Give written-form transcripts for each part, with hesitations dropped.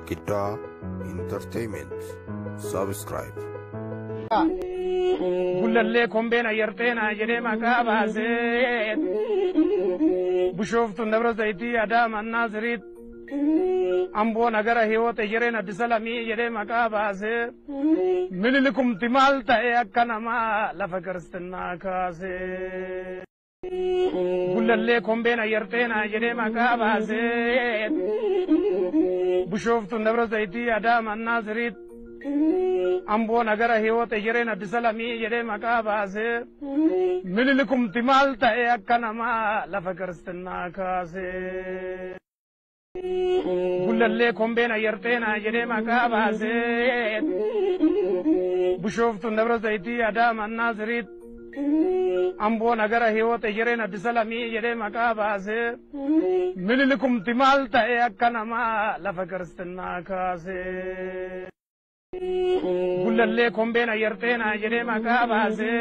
Girgidda Entertainment. Subscribe. Gulalle kombena yertena jede makabase Bushoftu Nabra Zaiti Adam and Nazarit Ambo Nagara Hiwota Yerena Disalami jede makabase Minilikum Timalta Eakanama Lafakarstana Kase Gulalle kombena yertena jede makabase Bushoftu Nabra Zaiti Adam and Nazarit Ambo Nagara Hiwota Yerena Disalami jede makabase Minilikum Timalta Eakanama Lafakarstana Kase Gulalle kombena yertena jede makabase Bushoftu Nabra Zaiti Adam and Nazarit Ambo Nagara Hiwota Yerena Disalami jede makabase Minilikum Timalta Eakanama Lafakarstana Kase Gulalle kombena yertena jede makabase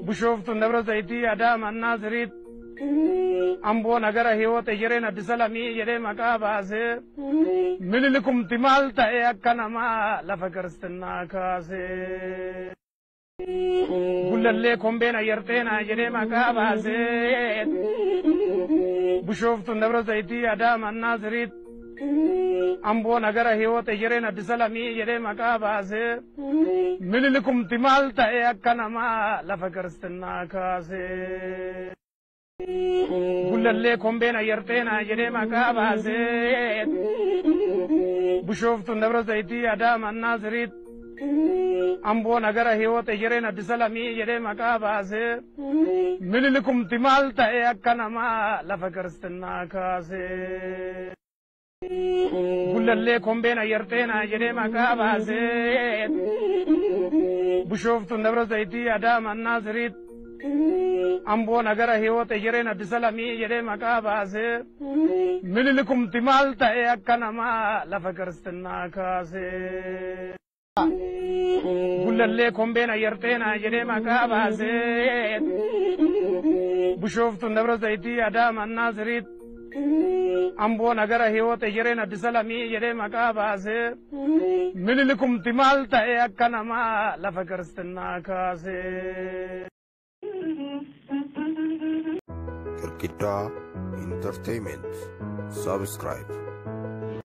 Bushoftu Nabra Zaiti Adam and Nazarit Ambo Nagara Hiwota Yerena Disalami jede makabase Minilikum Timalta Eakanama Lafakarstana Kase Gulalle kombena yertena jede makabase Bushoftu Nabra Zaiti Adam and Nazarit Ambo Nagara Hiwota Yerena Disalami jede makabase Minilikum Timalta Eakanama Lafakarstana Kase Gulalle kombena yertena jede makabase Bushoftu Nabra Zaiti Adam and Nazarit Ambo Nagara Hiwota Yerena Disalami jede makabase Minilikum Timalta Eakanama Lafakarstana Kase Gulalle kombena yertena jede makabase Bushoftu Nabra Zaiti Adam and Nazarit Ambo Nagara Hiwota Yerena Disalami jede makabase Minilikum Timalta Eakanama Lafakarstana Kase Gulalle kombena yertena jede makabase Bushoftu Nabra Zaiti Adam and Nazarit Ambo Nagara Hiwota Yerena Disalami jede makabase Minilikum Timalta Eakanama Lafakarstana Kase Girgidda Entertainment. Subscribe.